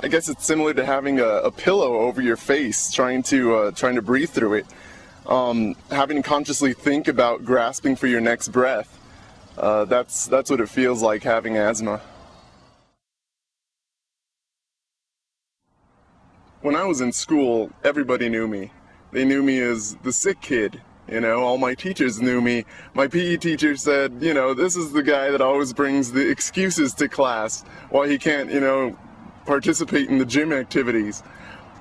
I guess it's similar to having a pillow over your face, trying to breathe through it. Having to consciously think about grasping for your next breath. That's what it feels like having asthma. When I was in school, everybody knew me. They knew me as the sick kid. You know, all my teachers knew me. My PE teacher said, you know, this is the guy that always brings the excuses to class while he can't, you know, participate in the gym activities.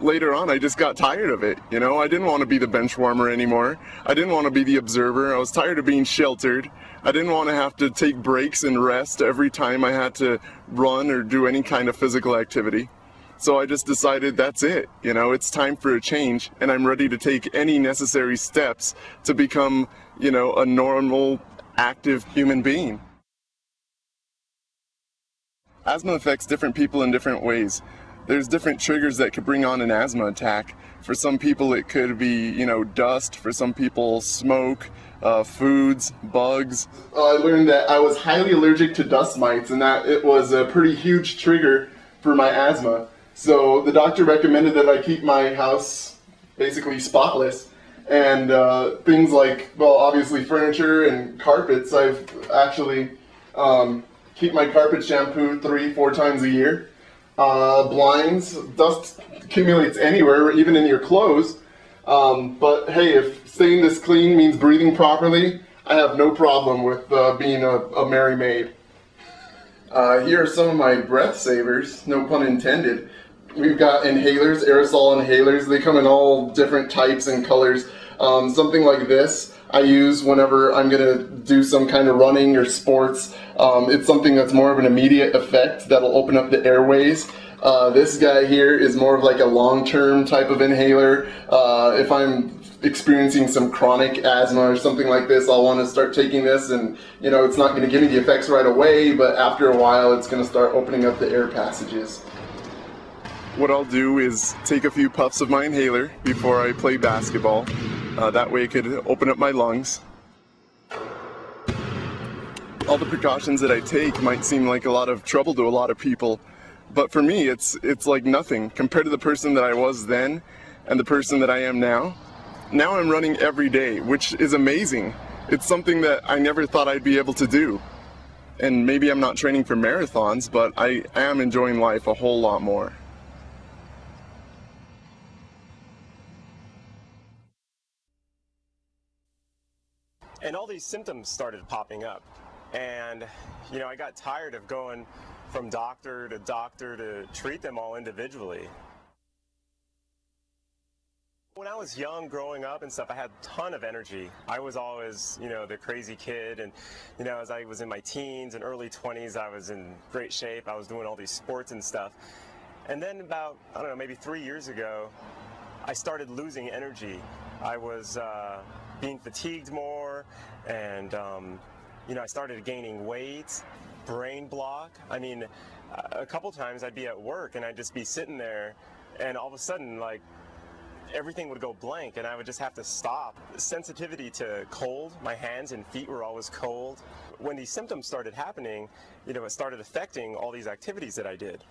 Later on, I just got tired of it. You know, I didn't want to be the bench warmer anymore. I didn't want to be the observer. I was tired of being sheltered. I didn't want to have to take breaks and rest every time I had to run or do any kind of physical activity. So I just decided that's it, you know, it's time for a change, and I'm ready to take any necessary steps to become, you know, a normal, active human being. Asthma affects different people in different ways. There's different triggers that could bring on an asthma attack. For some people it could be, you know, dust. For some people, smoke, foods, bugs. I learned that I was highly allergic to dust mites, and that it was a pretty huge trigger for my asthma. So the doctor recommended that I keep my house basically spotless, and things like, well, obviously furniture and carpets. I've actually keep my carpet shampooed 3-4 times a year. Blinds, dust accumulates anywhere, even in your clothes. But hey, if staying this clean means breathing properly, I have no problem with being a merry maid. Here are some of my breath savers, no pun intended. We've got inhalers, aerosol inhalers. They come in all different types and colors. Something like this I use whenever I'm gonna do some kind of running or sports. It's something that's more of an immediate effect that'll open up the airways. This guy here is more of like a long-term type of inhaler. If I'm experiencing some chronic asthma or something like this, I'll want to start taking this, and you know, it's not going to give me the effects right away, but after a while it's going to start opening up the air passages. What I'll do is take a few puffs of my inhaler before I play basketball. That way it could open up my lungs. All the precautions that I take might seem like a lot of trouble to a lot of people, but for me it's like nothing compared to the person that I was then and the person that I am now. Now I'm running every day, which is amazing. It's something that I never thought I'd be able to do. And maybe I'm not training for marathons, but I am enjoying life a whole lot more. And all these symptoms started popping up. And, you know, I got tired of going from doctor to treat them all individually. When I was young, growing up and stuff, I had a ton of energy. I was always, you know, the crazy kid. And, you know, as I was in my teens and early 20s, I was in great shape. I was doing all these sports and stuff. And then about, I don't know, maybe 3 years ago, I started losing energy. I was being fatigued more, and you know, I started gaining weight, brain block. I mean, a couple times I'd be at work and I'd just be sitting there, and all of a sudden, like, everything would go blank and I would just have to stop. Sensitivity to cold, my hands and feet were always cold. When these symptoms started happening, you know, it started affecting all these activities that I did.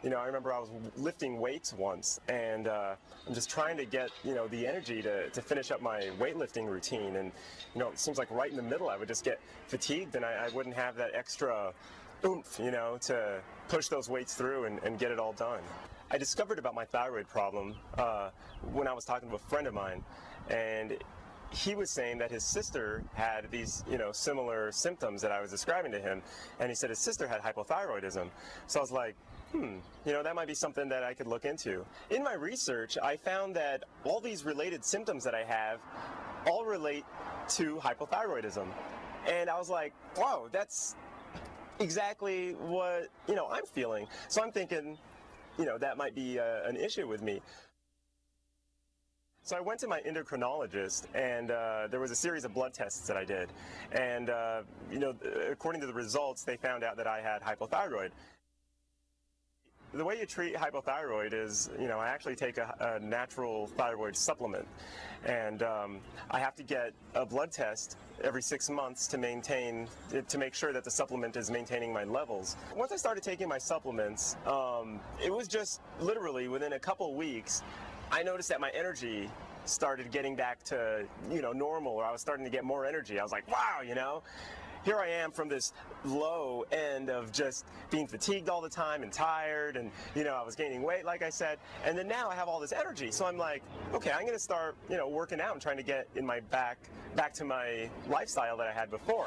You know, I remember I was lifting weights once, and I'm just trying to get, you know, the energy to finish up my weightlifting routine. And, you know, it seems like right in the middle I would just get fatigued, and I wouldn't have that extra oomph, you know, to push those weights through and get it all done. I discovered about my thyroid problem when I was talking to a friend of mine, and he was saying that his sister had these, you know, similar symptoms that I was describing to him, and he said his sister had hypothyroidism. So I was like, you know, that might be something that I could look into. In my research, I found that all these related symptoms that I have all relate to hypothyroidism. And I was like, wow, that's exactly what, you know, I'm feeling. So I'm thinking, you know, that might be an issue with me. So I went to my endocrinologist, and there was a series of blood tests that I did. And, you know, according to the results, they found out that I had hypothyroid. The way you treat hypothyroid is, I actually take a natural thyroid supplement, and I have to get a blood test every 6 months to make sure that the supplement is maintaining my levels. Once I started taking my supplements, it was just literally within a couple weeks, I noticed that my energy started getting back to, normal, or I was starting to get more energy. I was like, wow, here I am from this low end of just being fatigued all the time and tired, and I was gaining weight, like I said, and then now I have all this energy. So I'm like, okay, I'm gonna start working out and trying to get in my back to my lifestyle that I had before.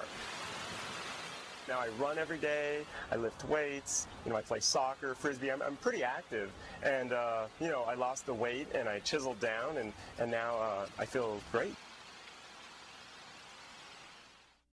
Now I run every day, I lift weights, I play soccer, frisbee, I'm pretty active, and I lost the weight and I chiseled down, and now I feel great.